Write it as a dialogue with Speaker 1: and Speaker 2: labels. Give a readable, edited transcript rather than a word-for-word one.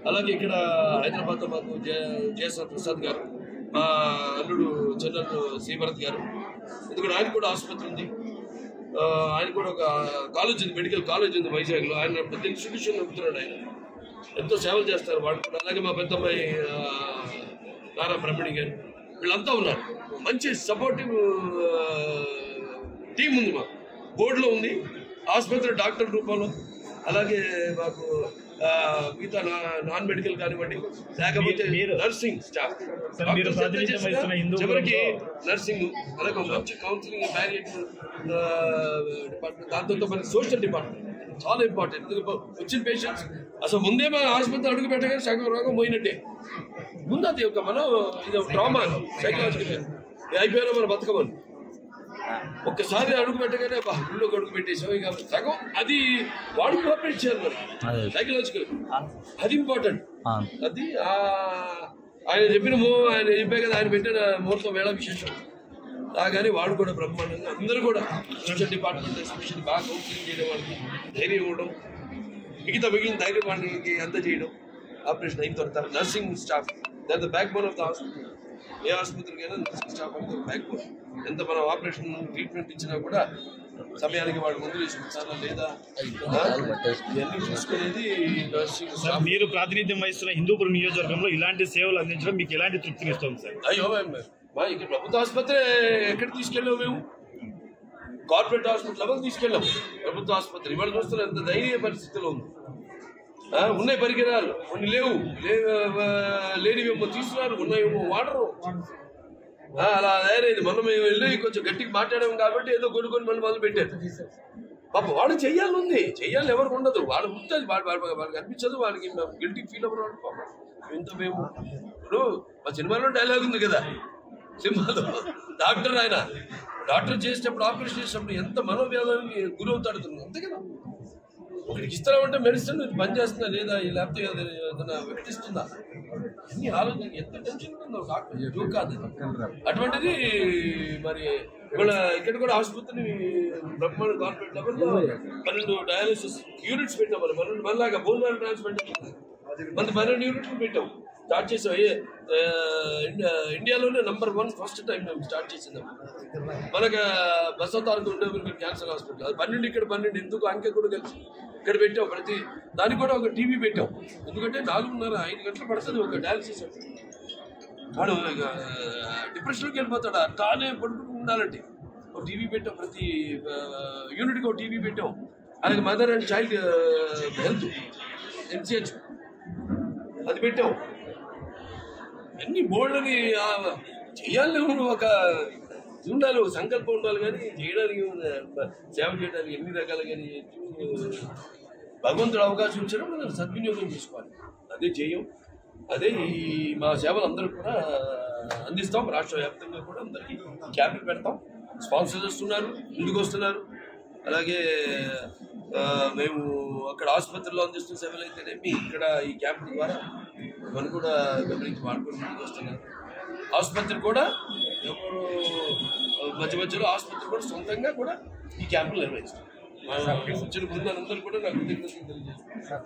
Speaker 1: అలాగే ఇక్కడ హైదరాబాద్లో మాకు జయశ్రీ ప్రసాద్ గారు, మా అల్లుడు చెన్నల్లు శ్రీభరత్ గారు, ఎందుకంటే ఆయన కూడా ఆసుపత్రి ఉంది, ఆయన కూడా ఒక కాలేజ్ ఉంది, మెడికల్ కాలేజ్ ఉంది వైజాగ్లో. ఆయన పెద్ద ఇన్స్టిట్యూషన్ నడుపుతున్నాడు. ఆయన ఎంతో సేవలు చేస్తారు వాళ్ళు కూడా. అలాగే మా పెద్దమ్మాయి నారా బ్రహ్మణి గారు, వీళ్ళంతా ఉన్నారు. మంచి సపోర్టివ్ టీం ఉంది మాకు. బోర్డులో ఉంది, ఆసుపత్రి డాక్టర్ రూపంలో, అలాగే మాకు మిగతా నాన్ మెడికల్ కానివ్వండి, లేకపోతే నర్సింగ్ స్టాఫ్, చివరికి నర్సింగ్, అలాగే మంచి కౌన్సిలింగ్, మ్యారేజ్ డిపార్ట్మెంట్, దాంతో మనకి సోషల్ డిపార్ట్మెంట్ చాలా ఇంపార్టెంట్. వచ్చిన పేషెంట్స్ అసలు ముందే మన ఆసుపత్రి అడుగు పెట్టగానే సగం రోగం పోయినట్టే. ముందు అది ఒక మనం ఇది డ్రామా సైకలాజికల్ అయిపోయినా మనం బతకమని ఒక్కసారి అడుగు పెట్టగానే గుళ్ళోకి అడుగు పెట్టేసాం, ఇక సగం అది వాడు కోఆపరేట్ చేయాలి మరి సైకలాజికల్, అది ఇంపార్టెంట్. అది ఆయన చెప్పే కదా, ఆయన పెట్టిన ముహూర్తం వేళ విశేషం కానీ వాడు కూడా బ్రహ్మాండంగా అందరూ కూడా సోషల్ డిపార్ట్మెంట్ ఎస్పెషల్లీ బాగా కౌన్సిలింగ్ చేయడం, వాళ్ళకి ధైర్యం ఇవ్వడం, మిగిలిన ధైర్యం వాళ్ళకి అంత చేయడం. ఆపరేషన్ అయిన తర్వాత నర్సింగ్ స్టాఫ్ దాని backbone of the hospital. ఏ ఆసుపత్రికైనా నర్సింగ్ స్టాఫ్ అంటే బ్యాక్ బోన్. ఎంత మనం ఆపరేషన్ ట్రీట్మెంట్ ఇచ్చినా కూడా సమయానికి వాడు మందులు వేసుకుంటారా లేదా ఇవన్నీ చూసుకునేది నర్సింగ్ స్టాఫ్.
Speaker 2: మీరు ప్రాతినిధ్యం వహిస్తున్న హిందూపురం నియోజకవర్గంలో ఇలాంటి సేవలు అందించడం మీకు ఎలాంటి తృప్తిని ఇస్తుంది సార్?
Speaker 1: అయ్యో మా ఇక్కడ ప్రభుత్వ ఆసుపత్రి ఎక్కడ తీసుకెళ్ళాము మేము? కార్పొరేట్ హాస్పిటల్ ఎవరు తీసుకెళ్ళాము? ప్రభుత్వ ఆసుపత్రి ఇవాళ చూస్తున్న ఎంత దయనీయ పరిస్థితిలో ఉంది. ఉన్నాయి పరికరాలు, కొన్ని లేనివేమో తీసుకున్నారు, ఉన్నాయేమో వాడరు. అలా తయారైంది. మనం మేము వెళ్ళి కొంచెం గట్టిగా మాట్లాడాము కాబట్టి ఏదో కొన్ని మళ్ళీ మొదలు పెట్టారు. పాప వాడు చెయ్యాలి ఎవరికి ఉండదు, వాడు ఉంటుంది, వాళ్ళకి అనిపించదు, వాళ్ళకి గిల్టీ ఫీల్ అవ్వడం. వాడు పాప ఇంత మేము ఇప్పుడు మా సినిమాలో డైలాగ్ ఉంది కదా, సినిమాలో డాక్టర్ చేసేటప్పుడు ఆపరేషన్ చేసేటప్పుడు ఎంత మనోవ్యాధానికి గురవుతాడు అంతే కదా. ఒకరికి ఇస్తామంటే మెడిసిన్ పనిచేస్తుందా లేదా, లేకపోతే ఏదైనా వ్యక్తిస్తుందా, అన్ని ఆలోచన ఎంత టెన్షన్ ఉందో డాక్టర్ జోక్ కాదు. అటువంటిది మరి ఇవాళ ఇక్కడ కూడా ఆసుపత్రి బ్రహ్మాండ కార్పొరేట్ లెవెల్లో 12 డయాలిసిస్ యూనిట్స్ పెట్టాం. మనలాగా బోన్ మ్యారో ట్రాన్స్ప్లాంట్ మన 12 యూనిట్లు పెట్టాం, స్టార్ట్ చేసాం. ఇండియాలోనే నంబర్ 1 ఫస్ట్ టైం మేము స్టార్ట్ చేసిందాం. మనకు బసవతారక ఉండే క్యాన్సర్ హాస్పిటల్ అది 12, ఇక్కడ 12. ఎందుకు అంకె కూడా కలిసి ఇక్కడ పెట్టాం. ప్రతి దానికి కూడా ఒక టీవీ పెట్టాం, ఎందుకంటే 4:30-5 గంటలు పడుతుంది ఒక డయాలిసిస్. వాడు డిప్రెషన్లోకి వెళ్ళిపోతాడు, అట్లానే పడుకుంటూ ఉండాలంటే ఒక టీవీ పెట్టాం. ప్రతి యూనిట్కి ఒక టీవీ పెట్టాం. అలాగే mother and child health MCH అది పెట్టాం. అన్ని బోర్డుని చేయాలి, ఒక ఉండాలి, ఒక సంకల్పం ఉండాలి. కానీ చేయడానికి సేవ చేయడానికి ఎన్ని రకాలు కానీ భగవంతుడు అవకాశం ఇచ్చడం మనం సద్వినియోగం చేసుకోవాలి. అదే చేయం, అదే ఈ మా సేవలు అందరూ కూడా అందిస్తాం. రాష్ట్ర వ్యాప్తంగా కూడా అందరికీ క్యాంపులు పెడతాం. స్పాన్సర్స్ వస్తున్నారు, ముందుకు వస్తున్నారు. అలాగే మేము అక్కడ ఆసుపత్రిలో అందిస్తున్న సేవలు అయితేనేమి ఇక్కడ ఈ క్యాంపు ద్వారా మనం కూడా గమనించి వాడుకొని ముందుకు వస్తున్నారు. ఆసుపత్రి కూడా ఎవరు మధ్యలో ఆసుపత్రి కూడా సొంతంగా కూడా ఈ క్యాంపులు నిర్వహిస్తారు. వచ్చిన బృందాలందరూ కూడా నాకు కృతజ్ఞతలు తెలియజేస్తారు.